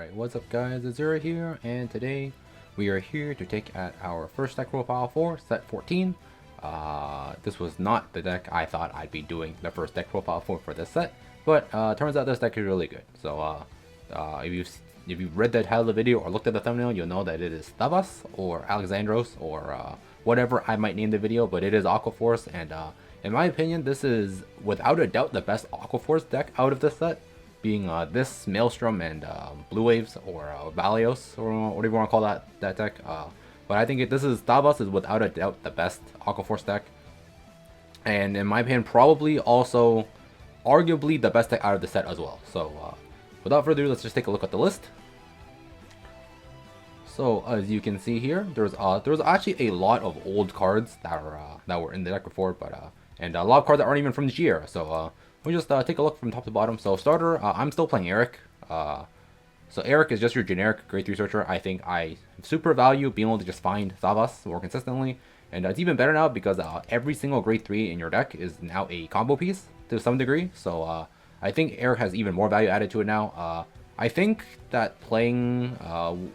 Alright, what's up guys, it's Zero here, and today we are here to take at our first deck profile for set 14. This was not the deck I thought I'd be doing the first deck profile for this set, but turns out this deck is really good. So if you've read the title of the video or looked at the thumbnail, you'll know that it is Savas or Alexandros or whatever I might name the video, but it is Aqua Force, and in my opinion, this is without a doubt the best Aqua Force deck out of this set. Being this Maelstrom and Blue Waves or Valios or whatever you want to call that deck. But I think this is Savas is without a doubt the best Aqua Force deck, and in my opinion, probably also arguably the best deck out of the set as well. So without further ado, let's just take a look at the list. So as you can see here, there's actually a lot of old cards that were in the deck before, but and a lot of cards that aren't even from the G era. So we'll just take a look from top to bottom. So starter, I'm still playing Eric. So Eric is just your generic grade 3 searcher. I think I super value being able to just find Savas more consistently. And it's even better now because every single grade 3 in your deck is now a combo piece to some degree. So I think Eric has even more value added to it now. I think that playing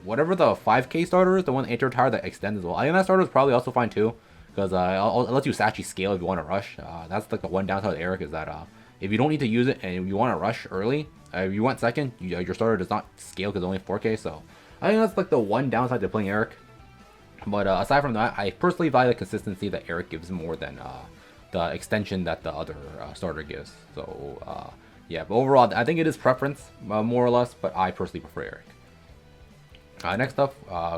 whatever the 5k starter is, the one enter tire that extends as well. I think that starter is probably also fine too, because it lets you Sachi scale if you want to rush. That's like the one downside of Eric is that if you don't need to use it and you want to rush early, if you want second, your starter does not scale because it's only 4k. So I think that's like the one downside to playing Eric. But aside from that, I personally value the consistency that Eric gives more than the extension that the other starter gives. So yeah, but overall, I think it is preference more or less, but I personally prefer Eric. Next up,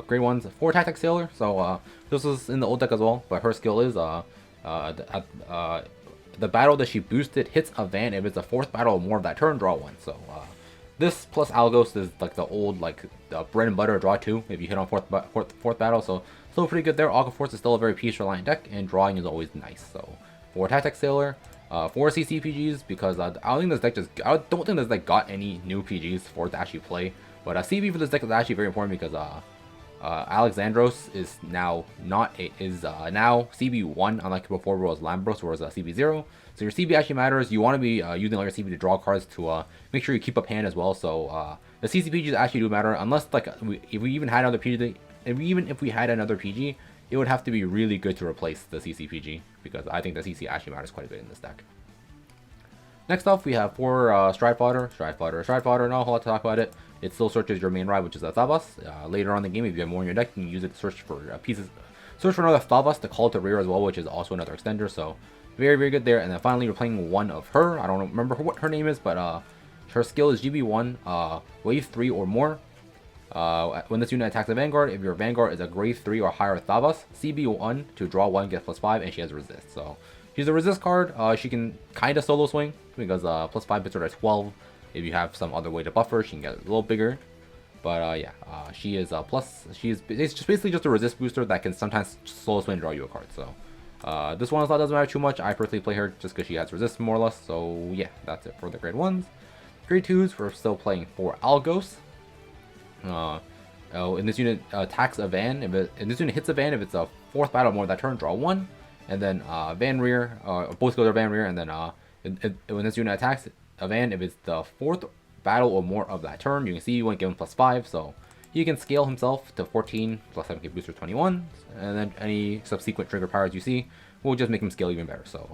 grade 1's 4 Tactics Sailor. So this was in the old deck as well, but her skill is the battle that she boosted hits a van if it's a 4th battle or more of that turn, draw 1. So this plus Algos is like the old, like the bread and butter draw 2 if you hit on 4th battle. So still pretty good there. Aqua Force is still a very piece reliant deck, and drawing is always nice. So 4 Tactics Sailor, 4 CCPGs, because I don't think this deck got any new PGs for it to actually play. But CB for this deck is actually very important because Alexandros is now now CB1, unlike before where it was Lambros, where it was CB0. So your CB actually matters. You want to be using all your CB to draw cards to make sure you keep up hand as well. So the CCPGs actually do matter, unless like if we even had another PG, if we had another PG, it would have to be really good to replace the CCPG, because I think the CC actually matters quite a bit in this deck. Next off, we have 4 Stride Fodder, not a whole lot to talk about it. It still searches your main ride, which is a Savas. Later on in the game, if you have more in your deck, you can use it to search for pieces. Search for another Savas to call to rear as well, which is also another extender. So very, very good there. And then finally, you're playing one of her. I don't remember what her name is, but her skill is GB1, wave 3 or more. When this unit attacks a Vanguard, if your Vanguard is a grade 3 or higher Savas, CB1 to draw 1, get +5, and she has resist. So she's a resist card. She can kind of solo swing because +5 puts her at 12. If you have some other way to buffer, she can get a little bigger. But yeah, she is it's just basically just a resist booster that can sometimes solo swing and draw you a card. So this one doesn't matter too much. I personally play her just because she has resist more or less. So yeah, that's it for the grade 1s. Grade 2s, we're still playing 4 Algos. In this unit attacks a van. In this unit hits a van if it's a 4th battle or more that turn, draw 1. And then van rear, both skills are van rear. And then when this unit attacks a van, if it's the 4th battle or more of that turn, you can see you want to give him +5. So he can scale himself to 14 plus 7k booster 21. And then any subsequent trigger powers you see will just make him scale even better. So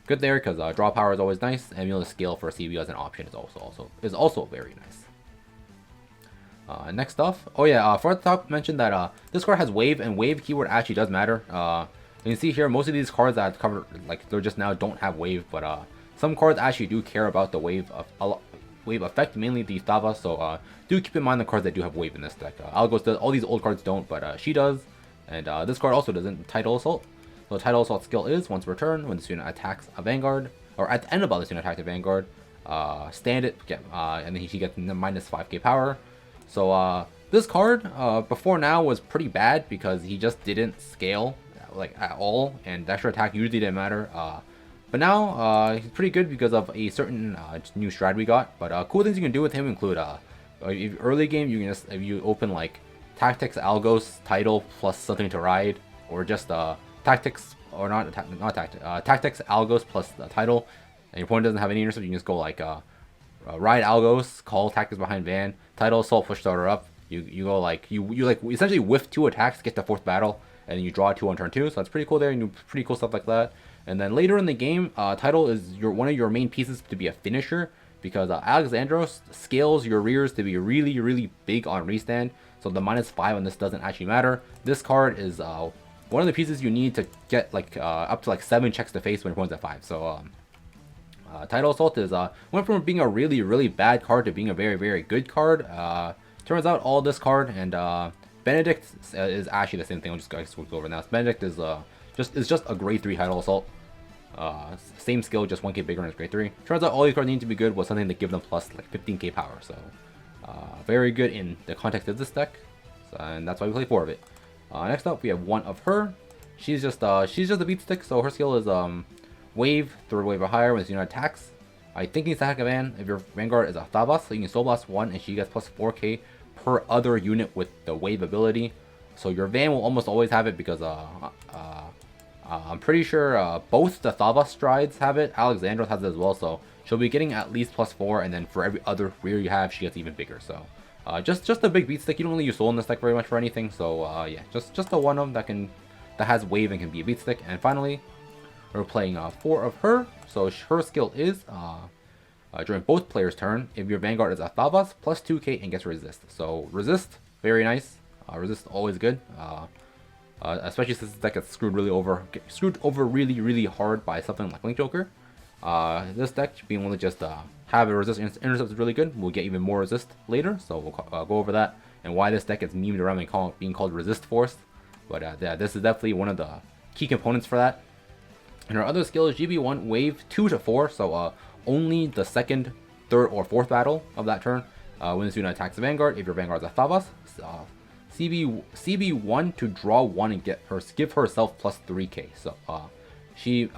good there, because draw power is always nice, and being able to scale for a CB as an option is also very nice. Next off, oh yeah, for the top, mentioned that this card has wave, and wave keyword actually does matter. You can see here most of these cards that I've covered, like they're just now don't have wave, but some cards actually do care about the wave effect, mainly the Savas. So do keep in mind the cards that do have wave in this deck. Algos does, all these old cards don't, but she does, and this card also doesn't. Tidal Assault. So Tidal Assault skill is once per turn when this unit attacks a Vanguard, or at the end of this unit attacks a Vanguard, stand it, and then she gets -5k power. So this card before now was pretty bad because he just didn't scale like at all, and extra attack usually didn't matter. But now he's pretty good because of a certain new strat we got. But cool things you can do with him include early game you can just, if you open like Tactics Algos Title plus something to ride, or just Tactics or Tactics Algos plus the title, and your opponent doesn't have any intercept, you can just go like Ride Algos, call tactics behind Van, Tidal Assault, push starter up. You go like you like essentially whiff 2 attacks, get the 4th battle, and you draw 2 on turn 2. So that's pretty cool there. You do pretty cool stuff like that. And then later in the game, Tidal is one of your main pieces to be a finisher, because Alexandros scales your rears to be really, really big on restand. So the -5 on this doesn't actually matter. This card is one of the pieces you need to get like up to like 7 checks to face when your opponent's at 5. So Tidal Assault is went from being a really, really bad card to being a very, very good card. Turns out all this card and Benedict is actually the same thing. I'll just go over now. Benedict is just a grade 3 Tidal Assault. Same skill, just 1k bigger and it's grade 3. Turns out all these cards need to be good was something to give them plus like 15k power. So very good in the context of this deck, and that's why we play 4 of it. Next up, we have 1 of her. She's just a beat stick, so her skill is wave, 3rd wave or higher when this unit attacks. I think needs to attack a Van. If your Vanguard is a Savas, so you can Soul Blast 1 and she gets plus 4k per other unit with the wave ability. So your Van will almost always have it because I'm pretty sure both the Savas strides have it. Alexandros has it as well, so she'll be getting at least plus 4, and then for every other rear you have, she gets even bigger. So just a big beat stick. You don't really use Soul in this deck very much for anything. So yeah, just the one of them that has wave and can be a beat stick. And finally, we're playing 4 of her. So her skill is during both players' turn, if your Vanguard is a Savas, plus 2k and gets resist. So resist, very nice. Resist always good. Especially since this deck gets screwed over really, really hard by something like Link Joker. This deck being able to just have a resist intercept is really good. We'll get even more resist later, so we'll go over that and why this deck is memed around and being called Resist Force. But yeah, this is definitely one of the key components for that. And our other skill is GB1 wave 2 to 4, so only the 2nd, 3rd, or 4th battle of that turn when this unit attacks the Vanguard. If your Vanguard is a Savas, CB1 to draw 1 and give herself plus 3k. So she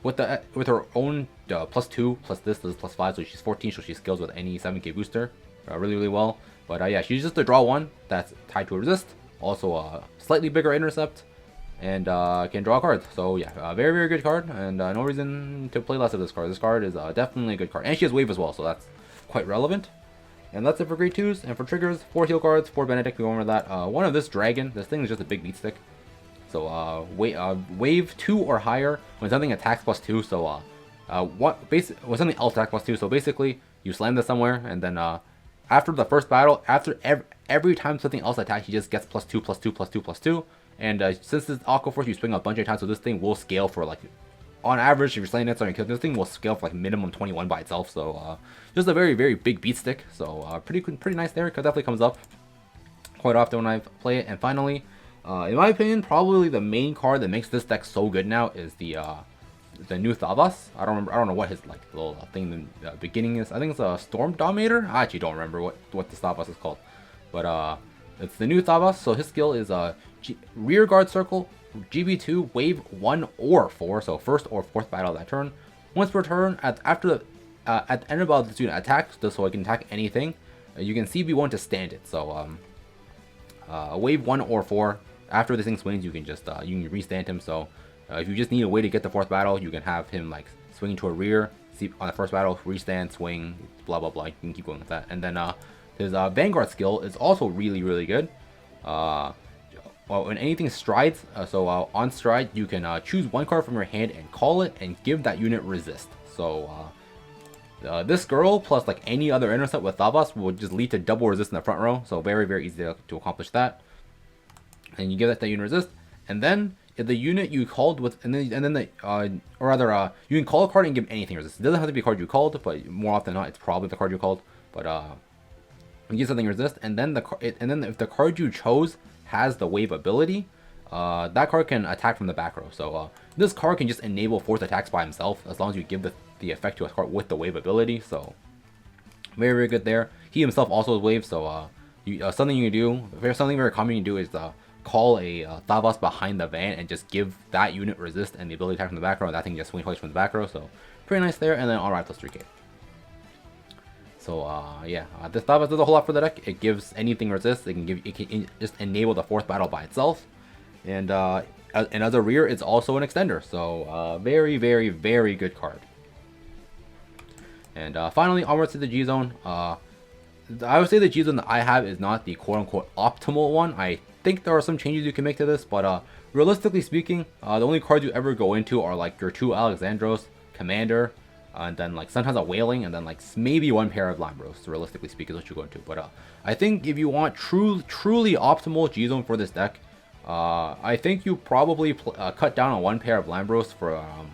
with her own plus 2 plus this is plus 5, so she's 14, so she scales with any 7k booster really, really well. But yeah, she's just a draw 1 that's tied to a resist, also a slightly bigger intercept, and can draw a card. So yeah, very, very good card, and no reason to play less of this card. This card is definitely a good card, and she has wave as well, so that's quite relevant. And that's it for grade 2s. And for triggers, 4 heal cards, 4 Benedict, we go over that. 1 of this dragon, this thing is just a big beat stick. So wave 2 or higher when something attacks plus 2. So when something else attacks plus 2. So basically, you slam this somewhere, and then after the first battle, after every time something else attacks, he just gets plus 2, plus 2, plus 2, plus 2. And since it's Aqua Force, you swing a bunch of times, so this thing will scale for like, on average, if you're slaying it, this thing will scale for like minimum 21 by itself. So just a very, very big beat stick. So pretty nice there. It definitely comes up quite often when I play it. And finally, in my opinion, probably the main card that makes this deck so good now is the new Savas. I don't know what his like little thing in the beginning is. I think it's a Storm Dominator. I actually don't remember what the Savas is called, but it's the new Savas. So his skill is rear guard circle, GB2 wave 1 or 4, so 1st or 4th battle of that turn. Once per turn, at the end of the unit attacks, so I can attack anything, you can CB1 to stand it. So wave 1 or 4, after this thing swings, you can just you can restand him. So if you just need a way to get the 4th battle, you can have him like swing to a rear, on the 1st battle, restand, swing, blah blah blah. You can keep going with that. And then his Vanguard skill is also really, really good. Well, when anything strides, on stride, you can choose 1 card from your hand and call it and give that unit resist. So this girl plus like any other intercept with Savas will just lead to double resist in the front row. So very, very easy to accomplish that. And you give that unit resist, and then if the unit you called with, you can call a card and give anything resist. It doesn't have to be a card you called, but more often than not, it's probably the card you called. But you give something resist, and then if the card you chose has the wave ability, that card can attack from the back row. So this card can just enable 4th attacks by himself as long as you give the effect to a card with the wave ability. So very, very good there. He himself also has wave, so something you can do, something very common you can do is call a Savas behind the Van and just give that unit resist and the ability to attack from the back row, and that thing just swing twice from the back row. So pretty nice there. And then alright, plus 3k. So yeah, this Savas does a whole lot for the deck. It gives anything resist. It can just enable the 4th battle by itself, and as a rear, it's also an extender. So very, very, very good card. And finally, onwards to the G Zone. I would say the G Zone that I have is not the quote-unquote optimal one. I think there are some changes you can make to this, but realistically speaking, the only cards you ever go into are like your 2 Alexandros, Commander, and then like sometimes a Wailing, and then like maybe 1 pair of Lambros. Realistically speaking, is what you go into. But I think if you want truly optimal G Zone for this deck, I think you probably cut down on 1 pair of Lambros for a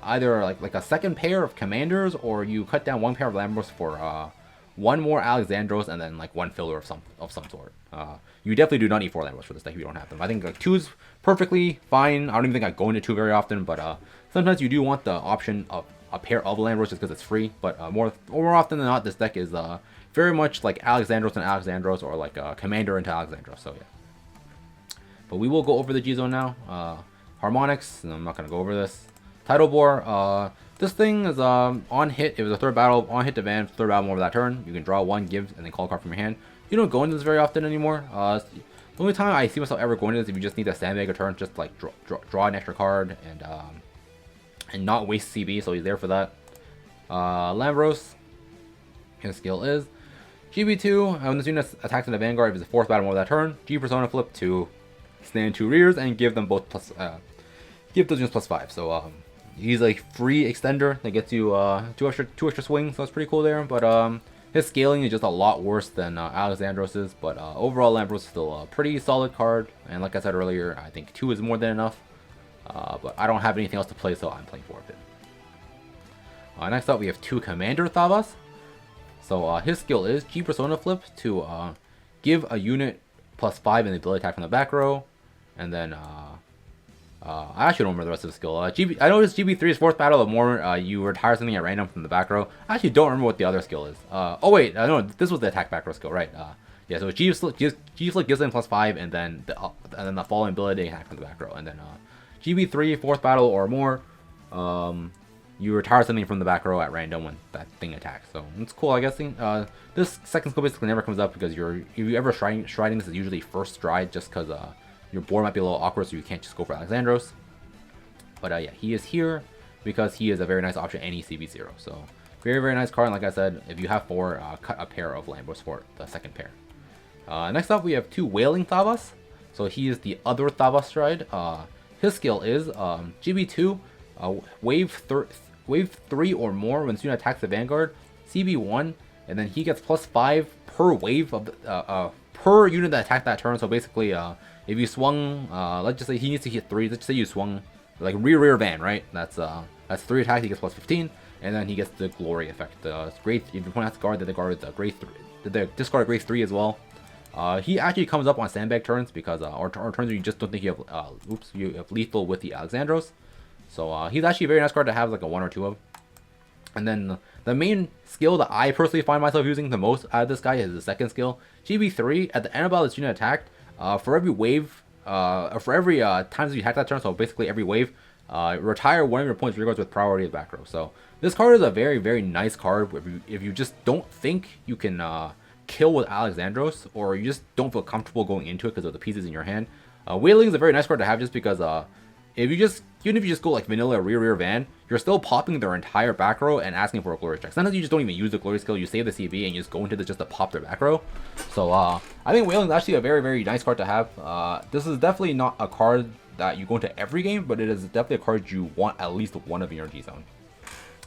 either like a second pair of Commanders, or you cut down 1 pair of Lambros for 1 more Alexandros, and then like 1 filler of some sort. You definitely do not need 4 Lambros for this deck if you don't have them. I think like 2 is perfectly fine. I don't even think I go into 2 very often, but sometimes you do want the option of a pair of Lambros just because it's free. But more often than not, this deck is very much like Alexandros and Alexandros, or like Commander into Alexandros. So yeah. But we will go over the G Zone now. Harmonics, and I'm not gonna go over this. Tidal Bore. This thing is on hit. It was a 3rd battle, on hit to van, 3rd battle over that turn. You can draw 1, give, and then call a card from your hand. You don't go into this very often anymore. The only time I see myself ever going into this is if you just need to sandbag a turn, just like draw an extra card and not waste CB. So he's there for that. Lambros, his skill is GB2. When this unit attacks in the Vanguard, if it's a 4th battle over that turn, G Persona Flip to stand 2 rears and give them both give those units +5. So he's a free extender that gets you 2 extra swings, so that's pretty cool there. But his scaling is just a lot worse than Alexandros's. But overall, Lambros is still a pretty solid card. And like I said earlier, I think 2 is more than enough. But I don't have anything else to play, so I'm playing 4 of it. Next up, we have 2 Commander Savas. So his skill is G Persona Flip to give a unit +5 in the ability attack from the back row. And then I actually don't remember the rest of the skill. I know it's GB3's 4th battle of more. You retire something at random from the back row. I actually don't remember what the other skill is. Oh wait, no, this was the attack back row skill, right? Yeah, so G Flip gives them +5, and then the following ability attack from the back row, and then GB3 4th battle or more. You retire something from the back row at random when that thing attacks. So it's cool, I guess. This second skill basically never comes up because if you ever striding this is usually 1st stride, just because your board might be a little awkward, so you can't just go for Alexandros. But yeah, he is here because he is a very nice option any CB0. So very nice card. And like I said, if you have 4, cut a pair of Lambros for the 2nd pair. Next up, we have 2 Wailing Savas. So he is the other Savas stride. His skill is GB2, wave 3 or more when student attacks the Vanguard, CB1, and then he gets +5 per wave of per unit that attacked that turn. So basically, if you swung, let's just say he needs to hit 3. Let's just say you swung like rear van, right? That's 3 attacks. He gets +15, and then he gets the glory effect. It's great if you point out the guard, that the guard is a grade 3. The discard a grade 3 as well. He actually comes up on sandbag turns because or turns where you just don't think you have lethal with the Alexandros. So he's actually a very nice card to have like a 1 or 2 of. And then the main skill that I personally find myself using the most out of this guy is the 2nd skill, GB3. At the end of battle, this unit attacked. For every wave, for every times you attack that turn, so basically every wave, retire 1 of your points regards with priority of back row. So this card is a very nice card. If you just don't think you can kill with Alexandros, or you just don't feel comfortable going into it because of the pieces in your hand, Wailing is a very nice card to have just because even if you just go like vanilla rear van, you're still popping their entire back row and asking for a glory check. Sometimes you just don't even use the glory skill, you save the CB and you just go into this just to pop their back row. So I think Wailing is actually a very nice card to have. This is definitely not a card that you go into every game, but it is definitely a card you want at least 1 of in your G Zone.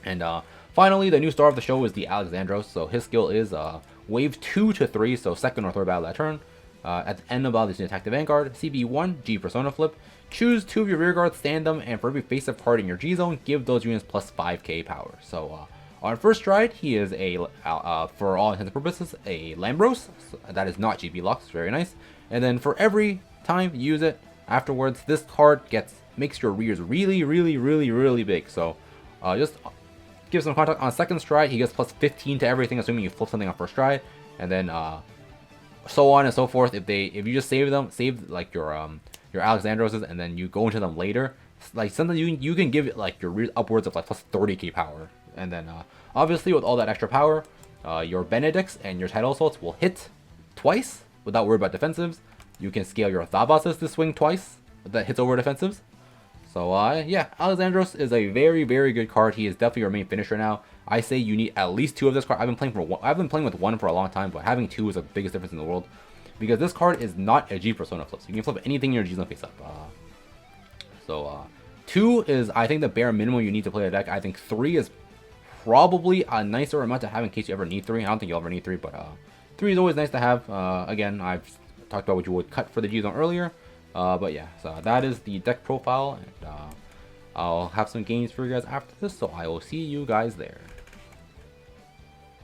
And finally, the new star of the show is the Alexandros. So his skill is wave 2 to 3, so 2nd or 3rd battle that turn. At the end of battle, this attack the Vanguard, CB1, G Persona Flip. Choose 2 of your rear guards, stand them, and for every face-up card in your G Zone, give those units +5k power. So on 1st stride, he is a for all intents and purposes a Lambros. So that is not GB Lux, very nice. And then for every time you use it afterwards, this card makes your rears really big. So just give some context. On 2nd stride, he gets +15 to everything, assuming you flip something on 1st stride, and then so on and so forth. If you just save like your Alexandroses, and then you go into them later, like sometimes you can give it like your rears upwards of like +30k power. And then obviously with all that extra power, your Benedicts and your Tidal Assaults will hit twice without worry about defensives. You can scale your Thavases to swing twice that hits over defensives. So yeah, Alexandros is a very good card. He is definitely your main finisher now. I say you need at least 2 of this card. I've been playing with 1 for a long time, but having 2 is the biggest difference in the world. Because this card is not a G persona flip. So you can flip anything in your G zone face up. 2 is, I think, the bare minimum you need to play a deck. I think 3 is probably a nicer amount to have in case you ever need 3. I don't think you'll ever need 3, but 3 is always nice to have. Again, I've talked about what you would cut for the G zone earlier. But yeah, so that is the deck profile. And I'll have some games for you guys after this, so I will see you guys there.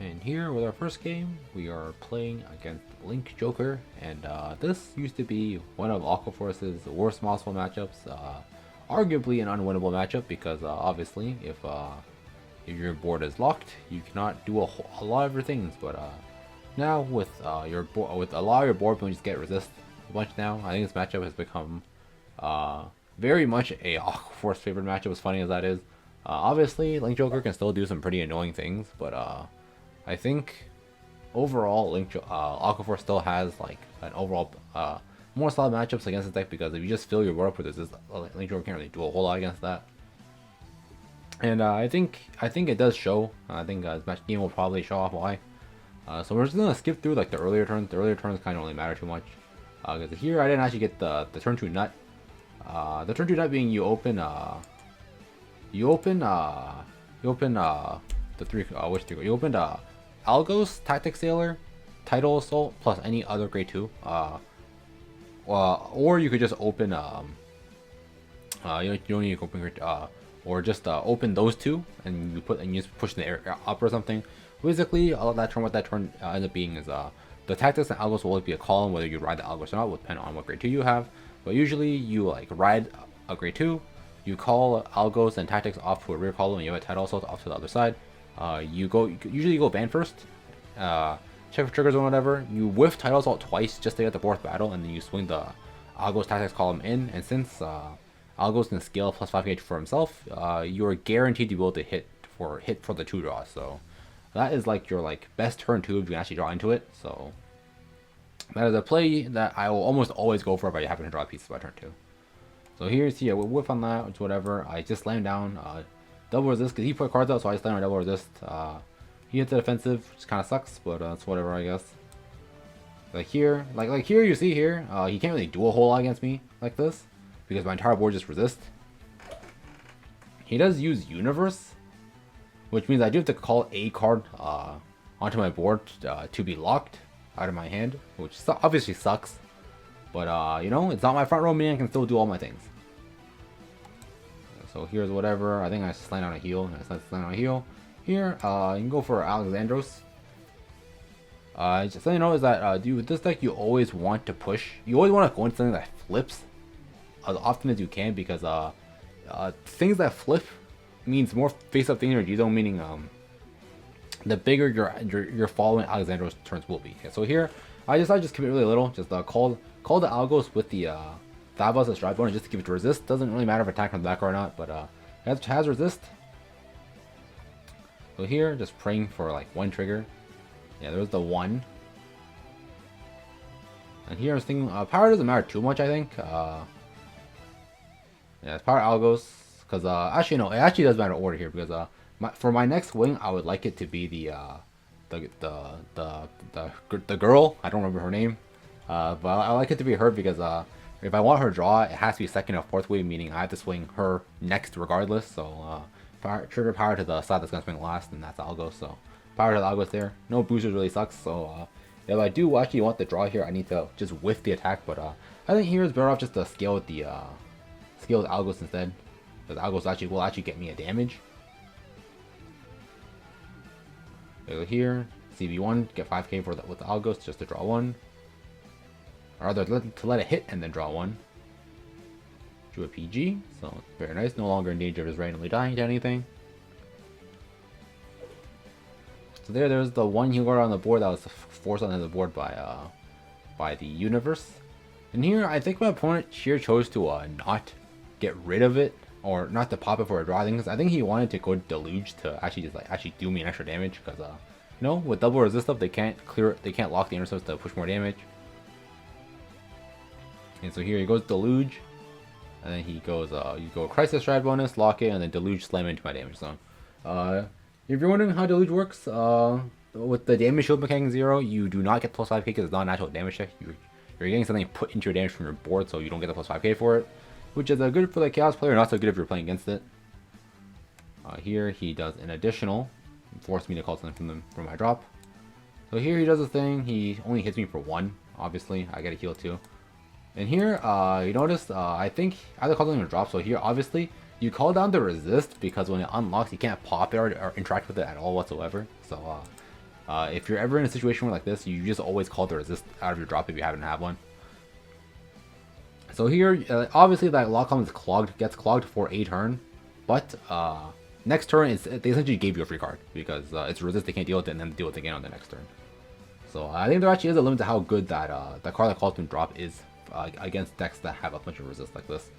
And here with our first game, we are playing against Link Joker, and this used to be one of Aquaforce's worst possible matchups. Arguably an unwinnable matchup because obviously if your board is locked, you cannot do a lot of your things. But now with a lot of your board, you just get resist a bunch now. I think this matchup has become very much a Aquaforce favorite matchup, as funny as that is. Obviously, Link Joker can still do some pretty annoying things, but I think overall, Aquaforce still has like an overall more solid matchups against this deck, because if you just fill your board up with this, Link Joker can't really do a whole lot against that. And I think it does show. I think this match game will probably show off why. So we're just gonna skip through like the earlier turns. The earlier turns kind of don't really matter too much. Because here I didn't actually get the turn 2 nut. The turn 2 nut being you open the 3 which 3? You opened Algos, Tactic Sailor, Tidal Assault, plus any other grade 2. Or you could just open you don't need to open or just open those 2 and you just push the air up or something. Basically, what that turn ends up being is the tactics and algos will always be a column, whether you ride the algos or not will depend on what grade 2 you have. But usually you like ride a grade 2, you call algos and tactics off to a rear column, and you have a Tidal Assault off to the other side. Usually you go ban first, check for triggers or whatever. You whiff Tidal Assault twice just to get the 4th battle, and then you swing the Algos Tactics column in. And since Algos can scale plus 5 gauge for himself, you're guaranteed to be able to hit for the 2 draws. So that is like your best turn 2 if you can actually draw into it. So that is a play that I will almost always go for if I happen to draw a piece by turn 2. So here you see a whiff on that, which whatever. I just slam down double resist because he put cards out, so I slam on double resist. He hits the defensive, which kind of sucks, but it's whatever, I guess. Like here, like here you see here, he can't really do a whole lot against me like this because my entire board just resists. He does use Universe, which means I do have to call a card onto my board to be locked out of my hand, which obviously sucks. But you know, it's not my front row, meaning I can still do all my things. So here's whatever. I think I slam on a heal. Slam on a heal. Here, you can go for Alexandros. Just so you know is that with this deck you always want to push. You always want to go into something that flips as often as you can, because things that flip means more face-up things in your G-Zone, meaning the bigger your following Alexandros turns will be. Okay, so here I just keep it really little. Just call the Algos with the Savas as drive bonus just to give it to resist. Doesn't really matter if attack comes back or not, but it has resist. So here, just praying for like 1 trigger. Yeah, there's the 1. And here I was thinking, power doesn't matter too much, I think. Yeah, it's power Algos, because actually no, it actually does matter order here, because for my next wing, I would like it to be the girl. I don't remember her name, but I like it to be her because if I want her draw, it has to be 2nd or 4th wave, meaning I have to swing her next regardless. So trigger power to the side that's gonna swing last, and that's Algos. So power to the Algos there. No boosters really sucks. So if I do actually want the draw here, I need to just whiff the attack. But I think here is better off just to scale with the Algos instead, because Algos will actually get me a damage. So here, CB1, get 5k with the Algos just to draw 1. Or rather, to let it hit and then draw 1. Drew a PG, so very nice. No longer in danger of just randomly dying to anything. So there's the 1 heal card on the board that was forced onto the board by the Universe. And here, I think my opponent here chose to not get rid of it, or not to pop it for a draw. I think he wanted to go Deluge to actually just do me an extra damage, because you know, with double resist stuff, they can't lock the intercepts to push more damage. And so here he goes Deluge, and then he goes you go Crisis Stride bonus, lock it, and then Deluge slam into my damage zone. If you're wondering how Deluge works, with the damage shield mechanic 0, you do not get plus 5k because it's not a natural damage check. You're getting something put into your damage from your board, so you don't get the plus 5k for it, which is good for the Chaos player, not so good if you're playing against it. Here he does an additional, force me to call something from my drop. So here he does a thing, he only hits me for 1, obviously, I get a heal too. And here, you notice, I think either call something or drop, so here obviously, you call down the resist because when it unlocks, you can't pop it or interact with it at all whatsoever. So if you're ever in a situation like this, you just always call the resist out of your drop if you happen to have one. So here, obviously that lock column is clogged, gets clogged for a turn, but next turn they essentially gave you a free card because it's resist, they can't deal with it, and then deal with it again on the next turn. So I think there actually is a limit to how good that card that calls to drop is against decks that have a bunch of resist like this.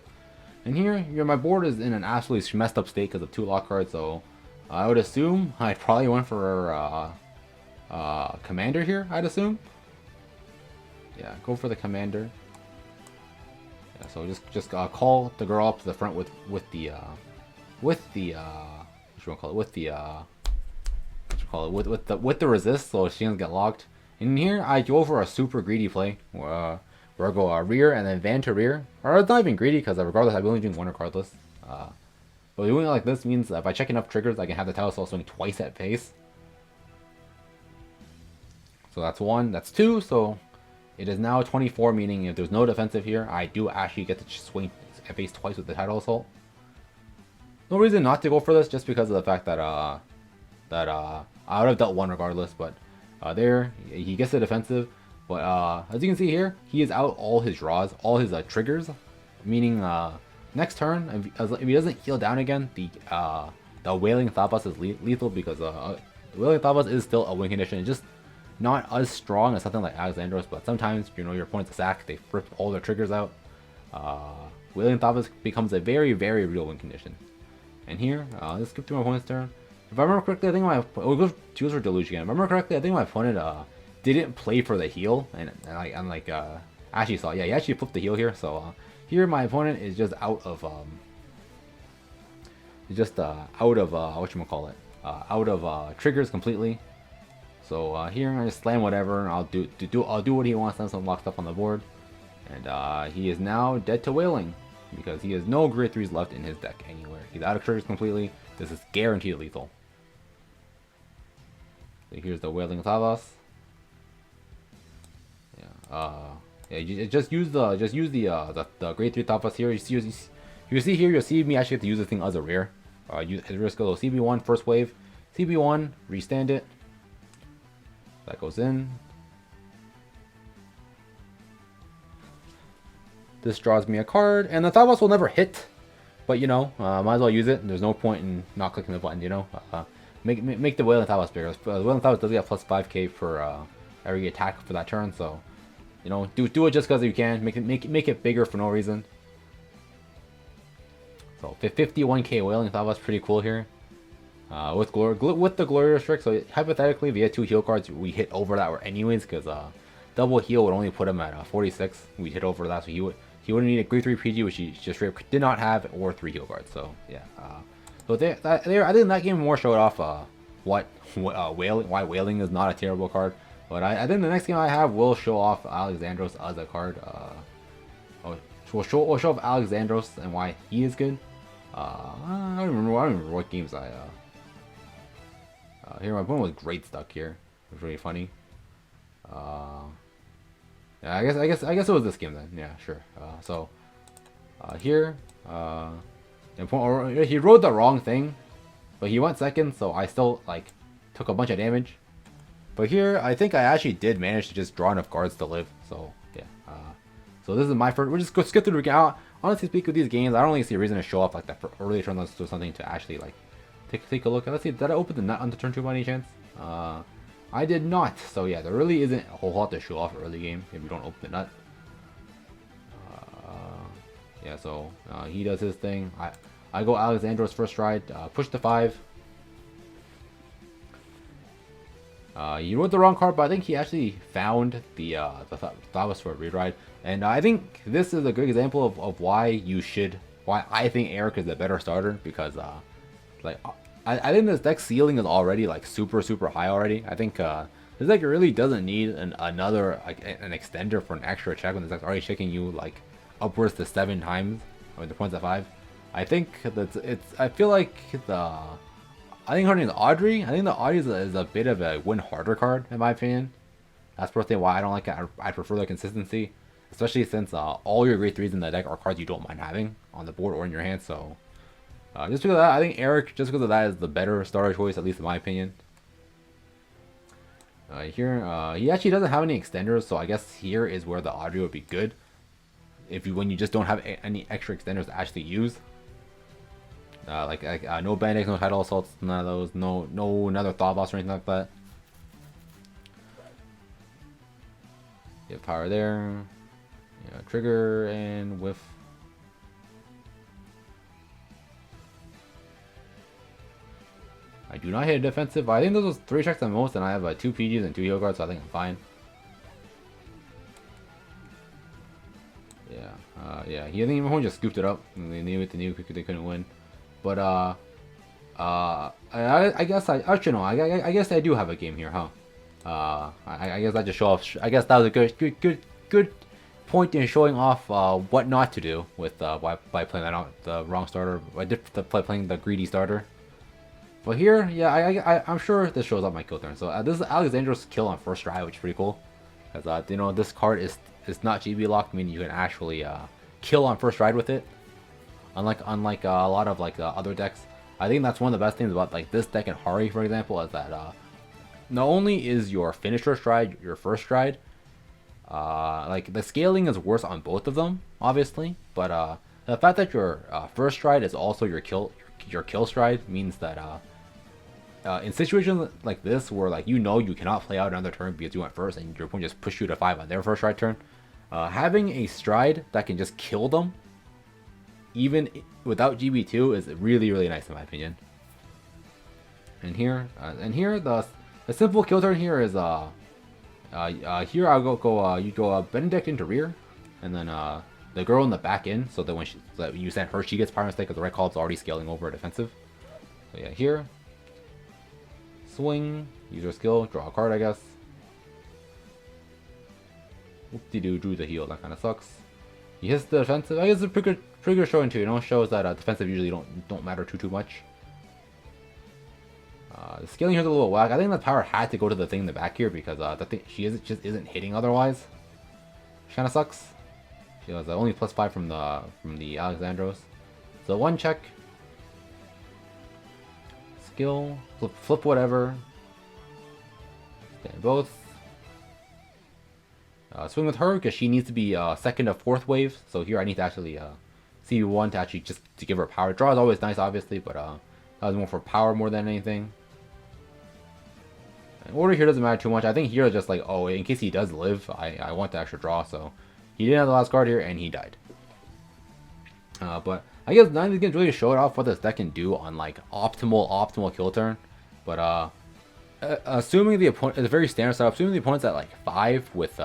And here, my board is in an absolutely messed up state because of 2 lock cards, so I would assume I probably went for Commander here, I'd assume. Yeah, go for the Commander. Yeah, so just call the girl up to the front with the resist, so she doesn't get locked. And here I go for a super greedy play, where I go rear and then van to rear. Or it's not even greedy because regardless, I'm only doing 1 regardless. But doing it like this means if I check enough triggers, I can have the Tidal Soul swing twice at pace. So that's 1, that's 2, so it is now 24, meaning if there's no defensive here, I do actually get to swing at base twice with the Tidal Assault. No reason not to go for this, just because of the fact that I would have dealt 1 regardless, but there, he gets the defensive. But as you can see here, he is out all his draws, all his triggers, meaning next turn, if he doesn't heal down again, the Wailing Savas is lethal because the Wailing Savas is still a win condition. It's just not as strong as something like Alexandros, but sometimes, you know, your opponent's a sack, they rip all their triggers out. Wailing Savas becomes a very, very real win condition. And here, let's skip through my opponent's turn. If I remember correctly, I think we'll go choose for Deluge again. If I remember correctly, I think my opponent didn't play for the heal, and actually saw, yeah, he actually flipped the heal here. So here my opponent is just out of out of triggers completely. So here I just slam whatever, and I'll do what he wants, and some lock stuff on the board. And he is now dead to Wailing because he has no grade 3s left in his deck anywhere. He's out of triggers completely. This is guaranteed lethal. So here's the Wailing Savas. Yeah, just use the grade 3 Savas here. You see here, you'll see me actually have to use this thing as a rear. Use risk a little CB1 first wave, CB1 restand it. That goes in. This draws me a card, and the Savas will never hit, but you know, might as well use it. There's no point in not clicking the button, you know. Make the Wailing Savas bigger. The Wailing Savas does get plus 5k for every attack for that turn, so you know, do it just because you can. Make it bigger for no reason. So 51k Wailing Savas, pretty cool here. With the Glorious Trick, so hypothetically, if he had 2 heal cards, we hit over that anyways, because double heal would only put him at 46. We hit over that, so he wouldn't need a grade 3 PG, which he just straight did not have, or 3 heal cards. So yeah, so I think that game more showed off why Wailing is not a terrible card. But I think the next game I have will show off Alexandros as a card. We'll show off Alexandros and why he is good. I don't remember what games I. Here my opponent was great stuck here. It was really funny. Yeah, I guess it was this game then. Yeah, sure. So here, he rode the wrong thing, but he went second, so I still like took a bunch of damage. But here, I think I actually did manage to just draw enough guards to live. So yeah. So this is my first. We'll just go skip through the game. Honestly, speak with these games, I don't really see a reason to show up like that for early turn unless there's something to actually like take a look at. Let's see, did I open the nut on the turn 2 by any chance? I did not. So yeah, there really isn't a whole lot to show off early game if you don't open the nut. Yeah, so he does his thing. I go Alexandros first stride, push to 5. You wrote the wrong card, but I think he actually found the Savas for a reride, and I think this is a good example of why I think Eric is the better starter, because like I think this deck ceiling is already like super high already. I think this deck really doesn't need another like an extender for an extra check when this deck's already checking you like upwards to 7 times. I mean the points at 5. I think that's I feel like I think her name is Audrey. I think the Audrey is a bit of a win harder card in my opinion. That's personally why I don't like it. I prefer the consistency, especially since all your grade 3s in the deck are cards you don't mind having on the board or in your hand. So just because of that, I think Eric, just because of that, is the better starter choice, at least in my opinion. Here, he actually doesn't have any extenders, so I guess here is where the Audrey would be good. When you just don't have any extra extenders to actually use. No Bandix, no Tidal Assaults, none of those, no another Thought Boss or anything like that. Yeah, power there. Yeah, trigger and whiff. I do not hit a defensive. I think those was 3 checks at most, and I have 2 PGs and 2 heal cards, so I think I'm fine. Yeah, yeah. He didn't even just scooped it up. And they knew it to nuke because they couldn't win. But I guess I actually no. I guess I do have a game here, huh? I guess I just show off. I guess that was a good point in showing off what not to do with by playing the wrong starter. Playing the greedy starter. But here, yeah, I'm sure this shows up my kill turn. So this is Alexandros' kill on first try, which is pretty cool. Because you know, this card is not GB locked, meaning you can actually kill on first ride with it. Unlike a lot of other decks, I think that's one of the best things about like this deck and Hari, for example, is that not only is your finisher stride your first stride, like the scaling is worse on both of them, obviously, but the fact that your first stride is also your kill stride means that in situations like this where like you cannot play out another turn because you went first and your opponent just pushed you to 5 on their first stride turn, having a stride that can just kill them even without GB2 is really nice in my opinion. And here the simple kill turn here is here I'll you go Benedict into rear, and then the girl in the back in, so that when you send her, she gets Power Mistake because the right call is already scaling over defensive. So yeah, here swing, use your skill, draw a card, I guess. Whoop-de-doo, drew the heal. That kind of sucks. He hits the defensive. I guess it's a pretty good showing too. You know, shows that defensive usually don't matter too much. The scaling here's a little whack. I think the power had to go to the thing in the back here because the thing just isn't hitting otherwise. Which kind of sucks. She has only +5 from the Alexandros. So 1 check. Skill, flip whatever. Stand both. Swing with her because she needs to be 2nd or 4th wave. So here I need to actually see 1 to actually just to give her power. Draw is always nice, obviously, but that was more for power more than anything. And order here doesn't matter too much. I think here is just like, oh, in case he does live, I want the extra draw. So he didn't have the last card here, and he died. But I guess none of these games really show it off what this deck can do on like optimal kill turn. But assuming the opponent is a very standard setup, assuming the opponent's at like 5 with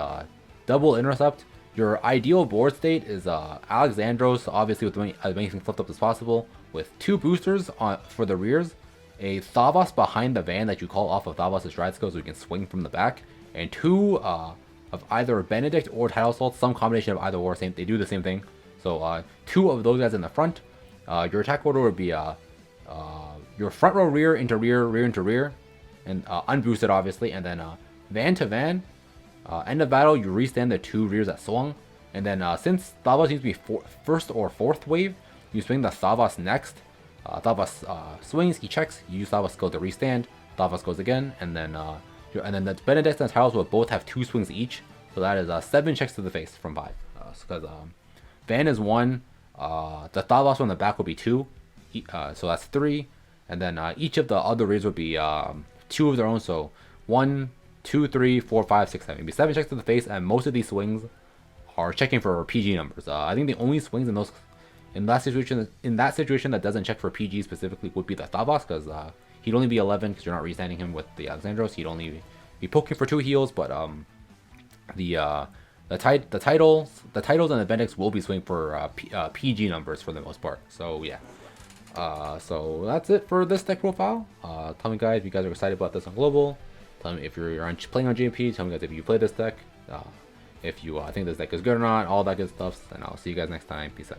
double intercept, your ideal board state is Alexandros, obviously with as many things flipped up as possible, with 2 boosters for the rears, a Savas behind the van that you call off of Savas' stride skill so you can swing from the back, and 2 of either Benedict or Tidal Assault, some combination of either or, they do the same thing. So 2 of those guys in the front. Your attack order would be your front row rear into rear into rear, and unboosted obviously, and then van to van. End of battle, you restand the 2 rears that swung, and then since Savas needs to be 1st or 4th wave, you swing the Savas next. Savas swings, he checks, you use Savas skill to restand, Savas goes again, and then the Benedict and Tiles will both have 2 swings each, so that is 7 checks to the face from 5. Because van is 1, the Savas on the back will be 2, so that's 3, and then each of the other rears would be 2 of their own, so 1, 2, 3, 4, 5, 6, 7. It'd be 7 checks to the face, and most of these swings are checking for PG numbers. I think the only swings in that situation that doesn't check for PG specifically would be the Savas, because he'd only be 11 because you're not restanding him with the Alexandros. He'd only be poking for 2 heals, but the titles and the Bendix will be swinging for PG numbers for the most part. So yeah, So that's it for this deck profile. Tell me guys if you guys are excited about this on global. Tell me if you're playing on GMP. Tell me guys if you play this deck. If you think this deck is good or not, all that good stuff. And I'll see you guys next time. Peace out.